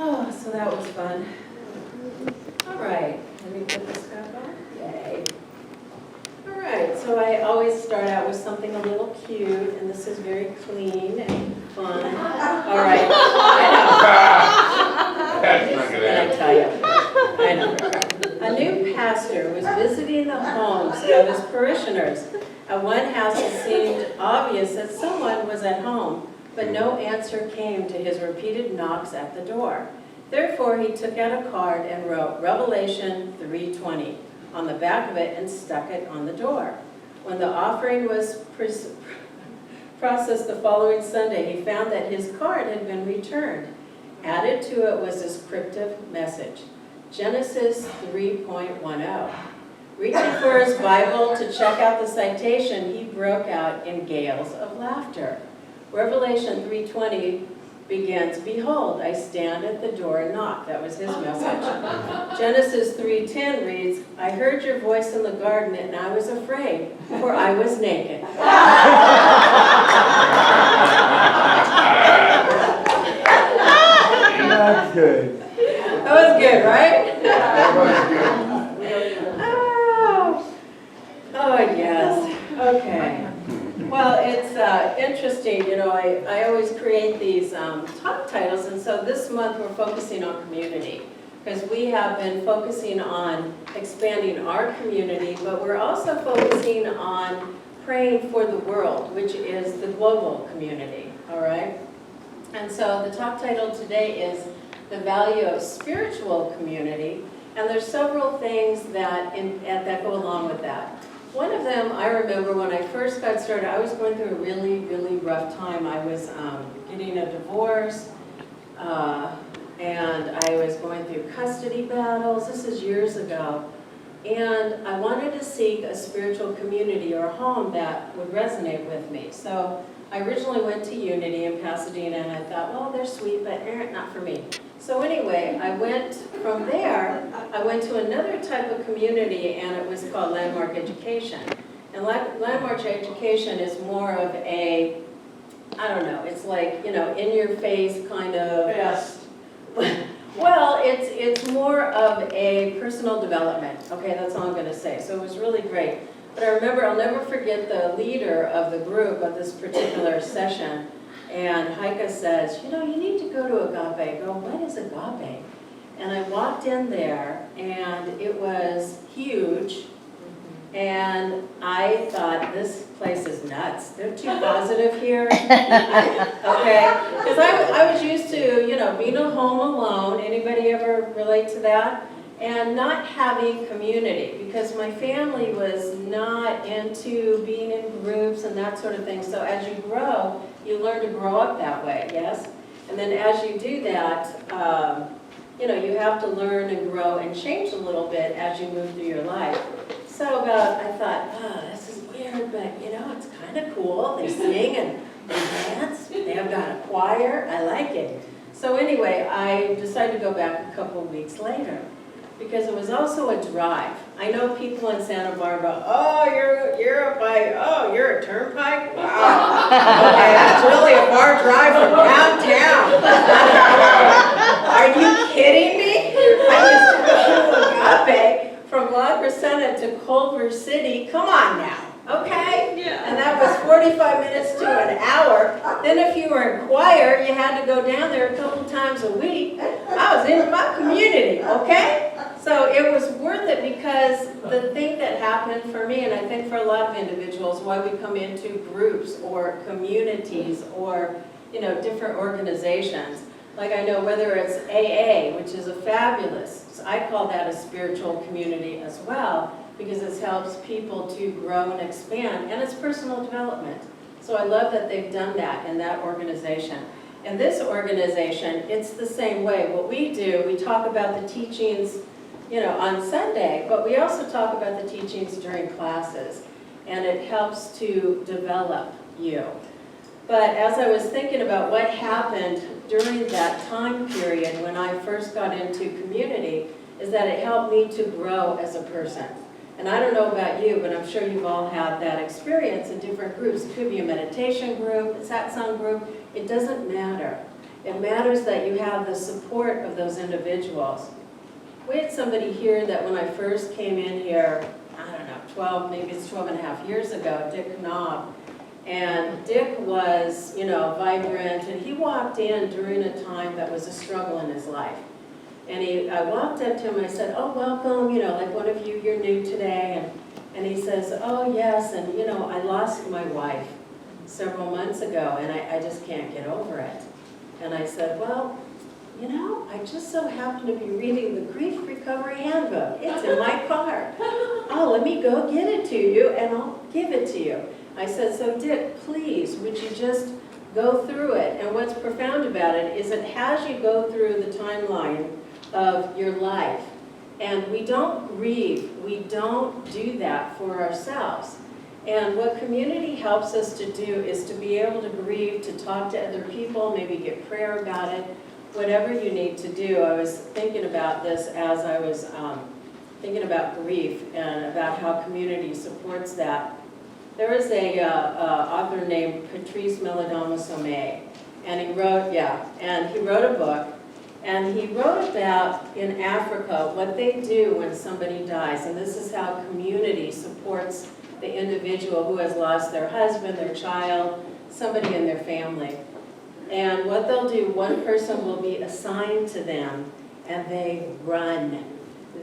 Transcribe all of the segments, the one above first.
Oh, so that was fun. All right, let me put this back on. Yay. All right, so I always start out with something a little cute, and this is very clean and fun. All right, I know. That's not gonna What happen. I tell you, I know. A new pastor was visiting the homes of his parishioners. At one house, it seemed obvious that someone was at home, but no answer came to his repeated knocks at the door. Therefore, he took out a card and wrote Revelation 3:20 on the back of it and stuck it on the door. When the offering was processed the following Sunday, he found that his card had been returned. Added to it was this cryptic message, Genesis 3.10. Reaching for his Bible to check out the citation, he broke out in gales of laughter. Revelation 3:20 begins, behold, I stand at the door and knock. That was his message. Genesis 3:10 reads, I heard your voice in the garden and I was afraid, for I was naked. That's good. That was good, right? That was good. Oh, yes. Okay. Well, it's interesting, you know, I always create these talk titles, and so this month we're focusing on community, because we have been focusing on expanding our community, but we're also focusing on praying for the world, which is the global community, all right? And so the talk title today is The Value of Spiritual Community, and there's several things that go along with that. One of them, I remember when I first got started, I was going through a really, really rough time. I was getting a divorce, and I was going through custody battles. This is years ago. And I wanted to seek a spiritual community or a home that would resonate with me. So I originally went to Unity in Pasadena, and I thought, well, they're sweet, but not for me. So anyway, I went from there, I went to another type of community, and it was called Landmark Education. And Landmark Education is more of a, I don't know, it's like, you know, in-your-face kind of... Yes. Well, it's more of a personal development. Okay, that's all I'm going to say. So it was really great. But I remember, I'll never forget the leader of the group of this particular session. And Heike says, you know, you need to go to Agape. I go, what is Agape? And I walked in there, and it was huge. And I thought, this place is nuts. They're too positive here. Okay? Because I was used to, you know, being at home alone. Anybody ever relate to that? And not having community, because my family was not into being in groups and that sort of thing. So as you grow, you learn to grow up that way, yes? And then as you do that, you know, you have to learn and grow and change a little bit as you move through your life. So I thought, oh, this is weird, but you know, it's kind of cool. They sing and they dance. They have got a choir. I like it. So anyway, I decided to go back a couple weeks later, because it was also a drive. I know people in Santa Barbara, oh, you're a turnpike? Wow. Okay, that's really a far drive from downtown. Are you kidding me? I used to go to Agape from La Crescenta to Culver City. Come on now, okay? Yeah. And that was 45 minutes to an hour. Then if you were in choir, you had to go down there a couple times a week. I was in my community, okay? So it was worth it, because the thing that happened for me, and I think for a lot of individuals, why we come into groups or communities or, you know, different organizations. Like I know whether it's AA, which is a fabulous, I call that a spiritual community as well, because it helps people to grow and expand, and it's personal development. So I love that they've done that in that organization. In this organization, it's the same way. What we do, we talk about the teachings, you know, on Sunday, but we also talk about the teachings during classes, and it helps to develop you. But as I was thinking about what happened during that time period when I first got into community, is that it helped me to grow as a person. And I don't know about you, but I'm sure you've all had that experience in different groups. It could be a meditation group, a satsang group, it doesn't matter. It matters that you have the support of those individuals. We had somebody here that when I first came in here, I don't know, maybe it's 12 and a half years ago, Dick Knob. And Dick was, vibrant, and he walked in during a time that was a struggle in his life. And I walked up to him and I said, oh, welcome, like one of you, you're new today. And he says, oh, yes, and I lost my wife several months ago, and I just can't get over it. And I said, well, I just so happen to be reading the Grief Recovery Handbook. It's in my car. Oh, let me go get it to you, and I'll give it to you. I said, so Dick, please, would you just go through it? And what's profound about it is it has you go through the timeline of your life. And we don't grieve. We don't do that for ourselves. And what community helps us to do is to be able to grieve, to talk to other people, maybe get prayer about it, whatever you need to do. I was thinking about this as I was thinking about grief and about how community supports that. There is a author named Patrice Melodama-Somé, and he wrote a book, and he wrote about in Africa what they do when somebody dies, and this is how community supports the individual who has lost their husband, their child, somebody in their family. And what they'll do, one person will be assigned to them, and they run.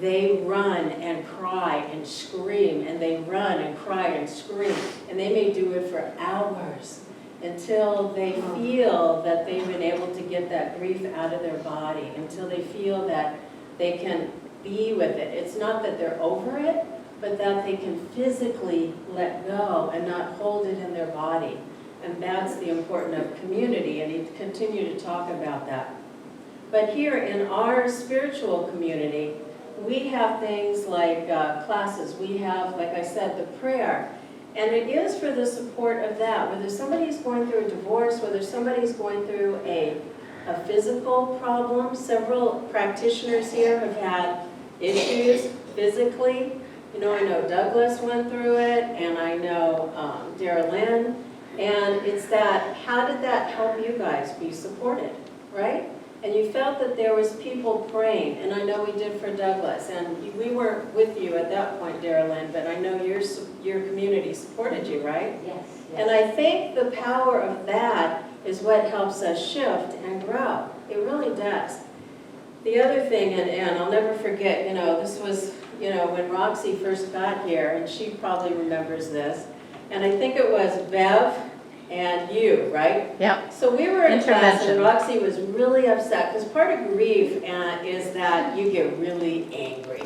They run and cry and scream, and they run and cry and scream. And they may do it for hours until they feel that they've been able to get that grief out of their body, until they feel that they can be with it. It's not that they're over it, but that they can physically let go and not hold it in their body. And that's the importance of community, and he'd continue to talk about that. But here in our spiritual community, we have things like classes. We have, like I said, the prayer. And it is for the support of that. Whether somebody's going through a divorce, whether somebody's going through a physical problem. Several practitioners here have had issues physically. I know Douglas went through it, and I know Dara Lynn. And it's that, how did that help you guys be supported, right? And you felt that there was people praying, and I know we did for Douglas, and we weren't with you at that point, Dara Lynn, but I know your community supported you, right? Yes. And I think the power of that is what helps us shift and grow. It really does. The other thing, and I'll never forget, this was, when Roxy first got here, and she probably remembers this, and I think it was Bev and you, right? Yep. So we were in class, and Intervention. Roxy was really upset, because part of grief is that you get really angry.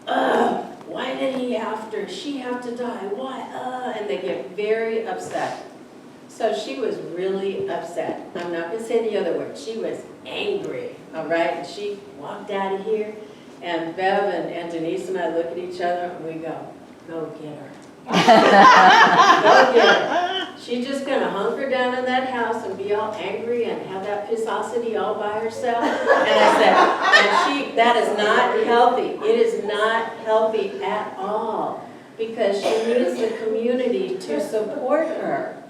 Why did she have to die? Why? And they get very upset. So she was really upset. I'm not going to say the other word. She was angry, all right? And she walked out of here, and Bev and Denise and I look at each other, and we go get her. Go get her. She's just going to hunker down in that house and be all angry and have that pissosity all by herself. And I said, that is not healthy. It is not healthy at all, because she needs the community to support her.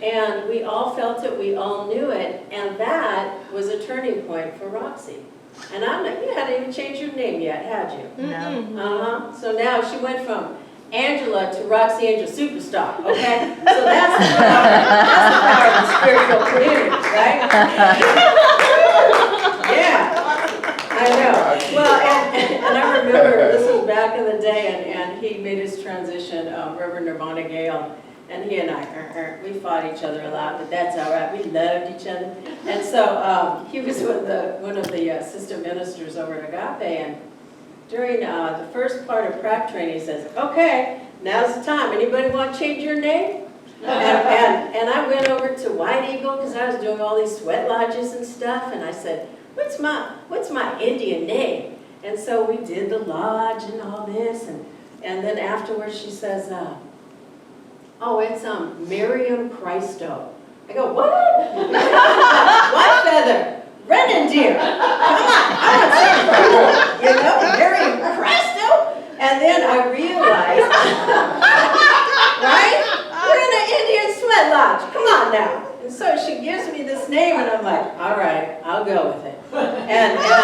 And we all felt it, we all knew it, and that was a turning point for Roxy. And you hadn't even changed your name yet, had you? No. So now she went from Angela to Roxy Angel Superstar, okay? So that's the power of the spiritual community, right? Yeah, I know. Well, and I remember this was back in the day, and he made his transition, Reverend Nirvana Gale, and he and I, we fought each other a lot, but that's all right. We loved each other. And so he was one of the assistant ministers over at Agape, and during the first part of prac training, he says, okay, now's the time. Anybody want to change your name? And I went over to White Eagle, because I was doing all these sweat lodges and stuff, and I said, what's my Indian name? And so we did the lodge and all this, and then afterwards she says, oh, it's Maryum Christo. I go, what? White feather. Red deer. Come on, I want something cool, Maryum Christo? And then I realized, right? We're in an Indian sweat lodge. Come on now. And so she gives me this name, and I'm like, all right,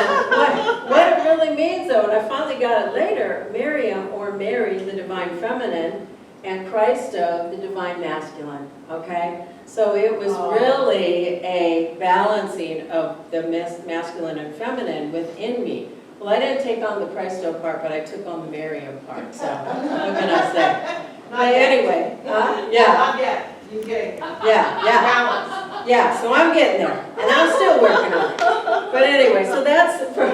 And what it really means though, and I finally got it later, Maryum or Mary, the divine feminine, and Christo, the divine masculine, okay? So it was really a balancing of the masculine and feminine within me. Well, I didn't take on the Christo part, but I took on the Maryum part, so what can I say? But anyway, yeah. Not yet. You get Yeah, balance. yeah, so I'm getting there, and I'm still working on it. But anyway, so that's, for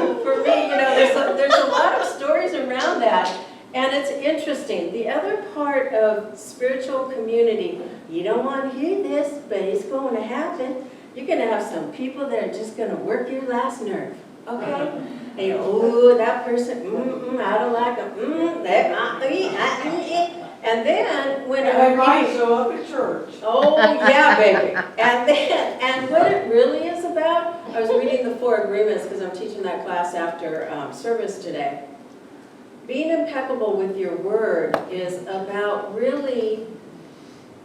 me, you know, there's a lot of stories around that, and it's interesting. The other part of spiritual community, you don't want to hear this, but it's going to happen. You're going to have some people that are just going to work your last nerve, okay? And you, oh, that person, I don't like them, and then when And they might show up at church. oh, yeah, baby. And what it really is about, I was reading the 4 Agreements because I'm teaching that class after service today. Being impeccable with your word is about really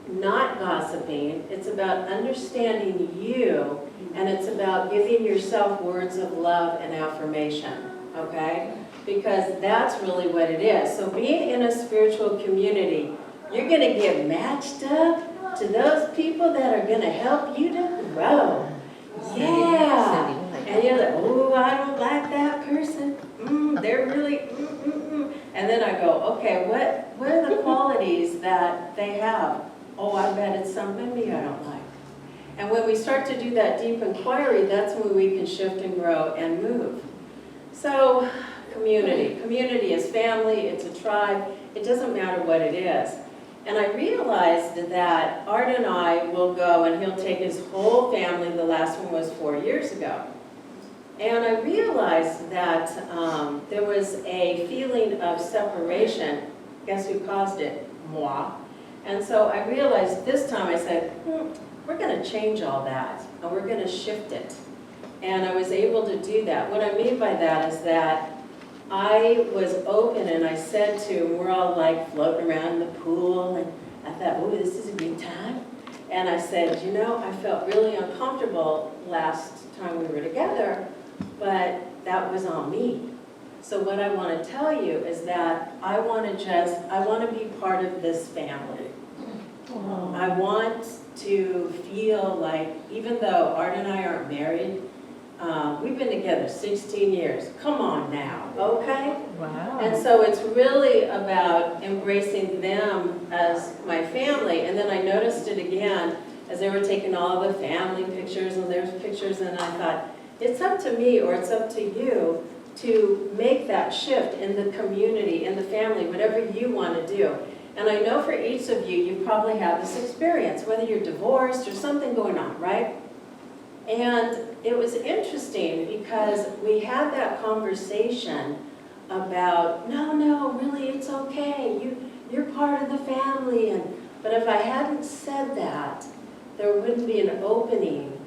not gossiping. It's about understanding you, and it's about giving yourself words of love and affirmation, okay? Because that's really what it is. So being in a spiritual community, you're going to get matched up to those people that are going to help you to grow. Yeah. And you're like, oh, I don't like that person. They're really, And then I go, okay, what are the qualities that they have? Oh, I bet it's something me I don't like. And when we start to do that deep inquiry, that's when we can shift and grow and move. So, community. Community is family, it's a tribe, it doesn't matter what it is. And I realized that Art and I will go and he'll take his whole family, the last one was 4 years ago. And I realized that there was a feeling of separation. Guess who caused it? Moi. And so I realized this time I said, we're going to change all that and we're going to shift it. And I was able to do that. What I mean by that is that I was open and I said to him, we're all like floating around in the pool, and I thought, oh, this is a good time. And I said, you know, I felt really uncomfortable last time we were together, but that was on me. So what I want to tell you is that I want to be part of this family. I want to feel like, even though Art and I aren't married, we've been together 16 years. Come on now, okay? Wow. And so it's really about embracing them as my family. And then I noticed it again as they were taking all the family pictures, and there's pictures, and I thought, it's up to me or it's up to you to make that shift in the community, in the family, whatever you want to do. And I know for each of you, you probably have this experience, whether you're divorced or something going on, right? And it was interesting because we had that conversation about, no, really, it's okay. You're part of the family. But if I hadn't said that, there wouldn't be an opening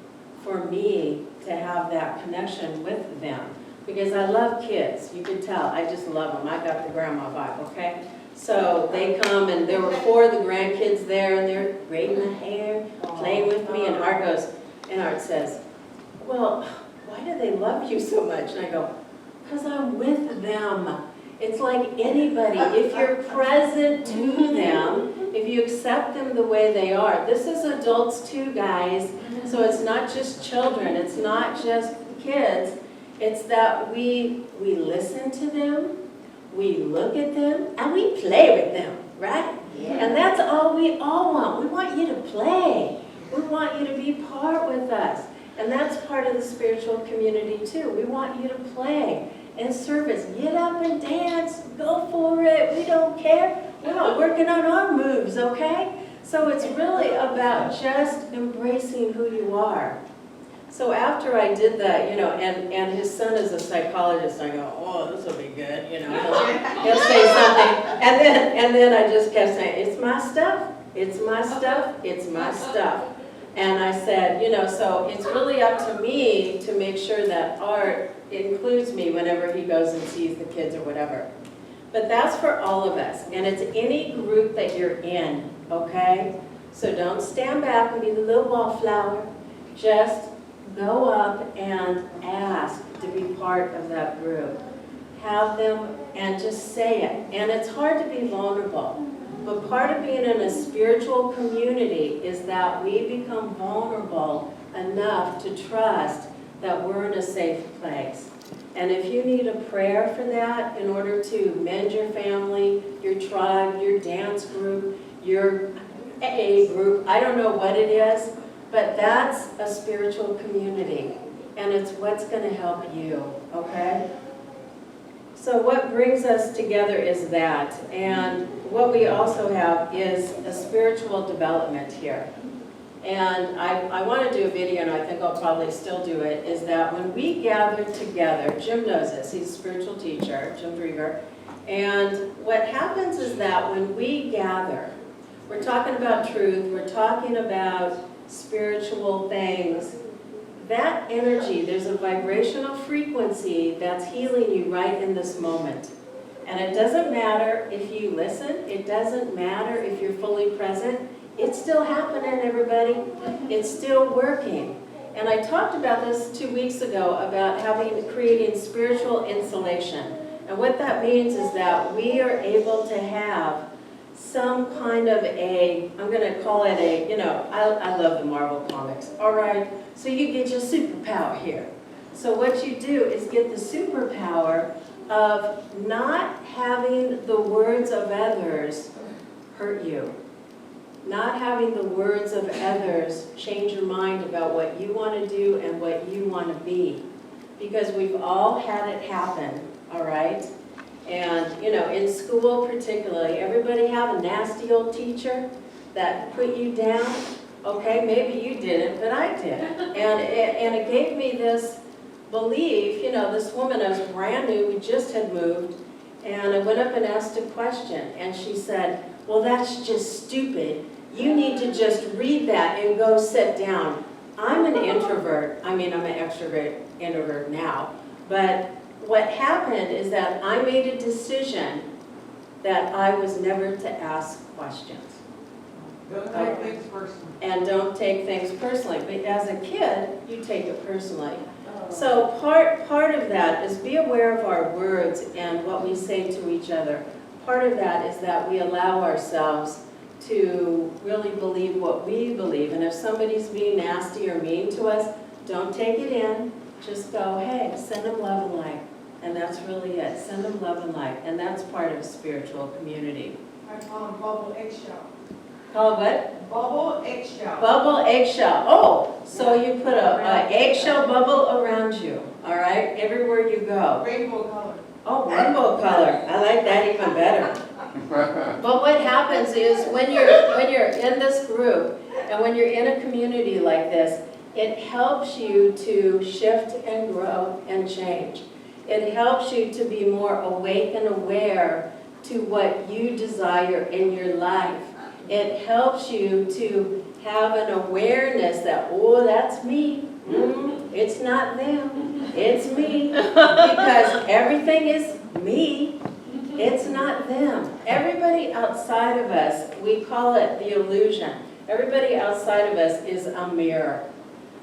for me to have that connection with them. Because I love kids. You can tell. I just love them. I got the grandma vibe, okay? So they come, and there were 4 of the grandkids there, and they're braiding the hair, playing with me, and Art says, well, why do they love you so much? And I go, because I'm with them. It's like anybody. If you're present to them, if you accept them the way they are. This is adults too, guys. So it's not just children. It's not just kids. It's that we listen to them, we look at them, and we play with them, right? Yeah. And that's all we all want. We want you to play. We want you to be part with us. And that's part of the spiritual community too. We want you to play and service. Get up and dance. Go for it. We don't care. We're not working on our moves, okay? So it's really about just embracing who you are. So after I did that, you know, and his son is a psychologist, I go, oh, this will be good, you know. He'll say something, and then I just kept saying, it's my stuff, it's my stuff, it's my stuff. And I said, you know, so it's really up to me to make sure that Art includes me whenever he goes and sees the kids or whatever. But that's for all of us, and it's any group that you're in, okay? So don't stand back and be the little wallflower. Just go up and ask to be part of that group. Have them and just say it. And it's hard to be vulnerable. But part of being in a spiritual community is that we become vulnerable enough to trust that we're in a safe place. And if you need a prayer for that in order to mend your family, your tribe, your dance group, your AA group, I don't know what it is, but that's a spiritual community. And it's what's going to help you, okay? So what brings us together is that. And what we also have is a spiritual development here. And I want to do a video, and I think I'll probably still do it, is that when we gather together, Jim knows this, he's a spiritual teacher, Jim Drieger, and what happens is that when we gather, we're talking about truth, we're talking about spiritual things, that energy, there's a vibrational frequency that's healing you right in this moment. And it doesn't matter if you listen, it doesn't matter if you're fully present, it's still happening, everybody. It's still working. And I talked about this 2 weeks ago about creating spiritual insulation. And what that means is that we are able to have some kind of I'm going to call it I love the Marvel comics, all right? So you get your superpower here. So what you do is get the superpower of not having the words of others hurt you. Not having the words of others change your mind about what you want to do and what you want to be. Because we've all had it happen, all right? And, in school particularly, everybody have a nasty old teacher that put you down? Okay, maybe you didn't, but I did. And it gave me this belief, this woman, I was brand new, we just had moved, and I went up and asked a question, and she said, well, that's just stupid. You need to just read that and go sit down. I'm an introvert. I'm an extrovert, introvert now. But what happened is that I made a decision that I was never to ask questions. Don't take things personally. And don't take things personally. But as a kid, you take it personally. So part of that is be aware of our words and what we say to each other. Part of that is that we allow ourselves to really believe what we believe. And if somebody's being nasty or mean to us, don't take it in. Just go, hey, send them love and light. And that's really it. Send them love and light. And that's part of a spiritual community. I call them bubble eggshell. Call it what? Bubble eggshell. Bubble eggshell. Oh, so you put a eggshell bubble around you, all right, everywhere you go. Rainbow color. Oh, rainbow color. I like that even better. But what happens is when you're in this group and when you're in a community like this, it helps you to shift and grow and change. It helps you to be more awake and aware to what you desire in your life. It helps you to have an awareness that, oh, that's me. It's not them. It's me. Because everything is me. It's not them. Everybody outside of us, we call it the illusion. Everybody outside of us is a mirror.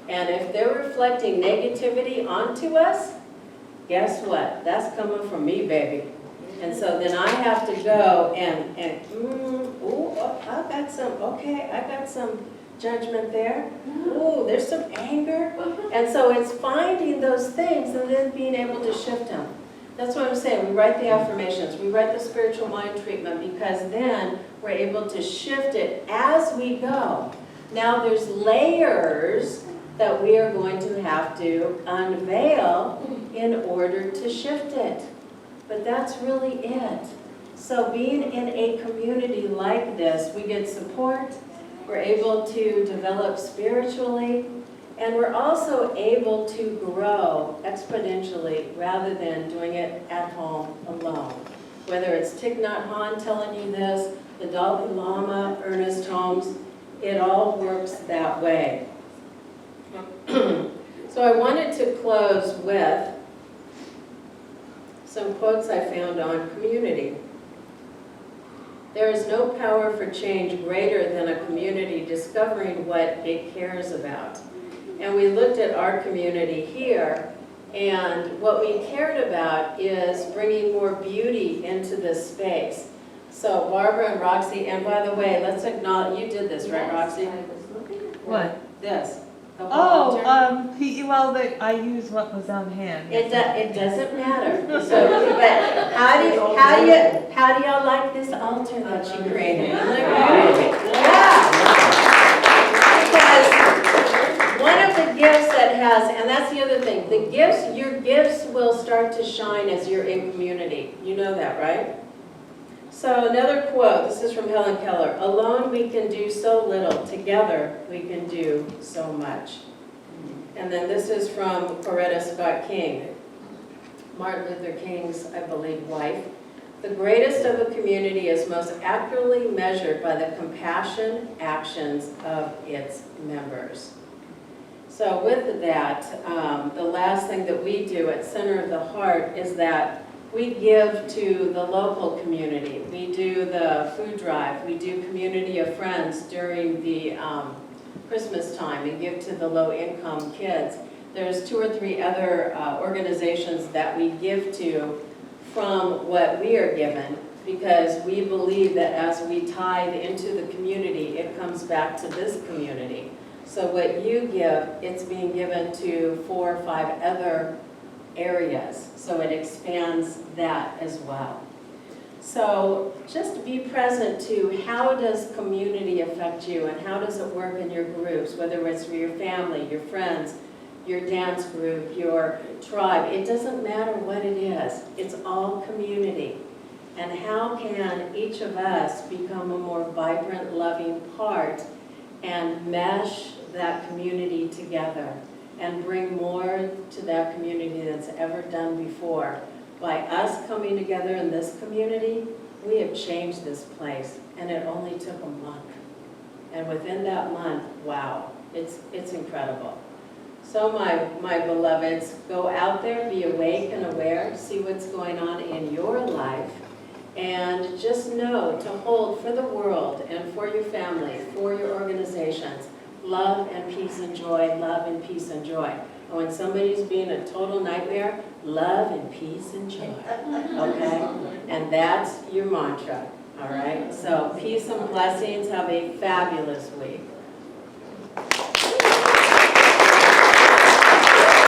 And if they're reflecting negativity onto us, guess what? That's coming from me, baby. And so then I have to go I got some judgment there. Ooh, there's some anger. And so it's finding those things and then being able to shift them. That's what I'm saying. We write the affirmations. We write the spiritual mind treatment because then we're able to shift it as we go. Now there's layers that we are going to have to unveil in order to shift it. But that's really it. So being in a community like this, we get support, we're able to develop spiritually, and we're also able to grow exponentially rather than doing it at home alone. Whether it's Thich Nhat Hanh telling you this, the Dalai Lama, Ernest Holmes, it all works that way. So I wanted to close with some quotes I found on community. There is no power for change greater than a community discovering what it cares about. and we looked at our community here, and what we cared about is bringing more beauty into this space. So Barbara and Roxy, and by the way, let's acknowledge, you did this, right, Roxy? What? This. the Oh, altar. I used what was on hand. It doesn't matter. So, but how do y'all like this altar that she created? Yeah. Because one of the gifts that has, and that's the other thing, your gifts will start to shine as you're in community. You know that, right? So another quote, this is from Helen Keller, "Alone we can do so little, together we can do so much." And then this is from Coretta Scott King, Martin Luther King's, I believe, wife. "The greatest of a community is most accurately measured by the compassion actions of its members." So with that, the last thing that we do at Center of the Heart is that we give to the local community. We do the food drive. We do Community of Friends during the Christmas time and give to the low-income kids. There's 2 or 3 other organizations that we give to from what we are given, because we believe that as we tithe into the community, it comes back to this community. So what you give, it's being given to 4 or 5 other areas, so it expands that as well. So just be present to how does community affect you and how does it work in your groups, whether it's for your family, your friends, your dance group, your tribe. It doesn't matter what it is, it's all community. And how can each of us become a more vibrant, loving part and mesh that community together and bring more to that community than's ever done before. By us coming together in this community, we have changed this place, and it only took a month. And within that month, wow, it's incredible. So my beloveds, go out there, be awake and aware, see what's going on in your life, and just know to hold for the world and for your family, for your organizations, love and peace and joy, love and peace and joy. And when somebody's being a total nightmare, love and peace and joy, okay? And that's your mantra, all right? So peace and blessings, have a fabulous week.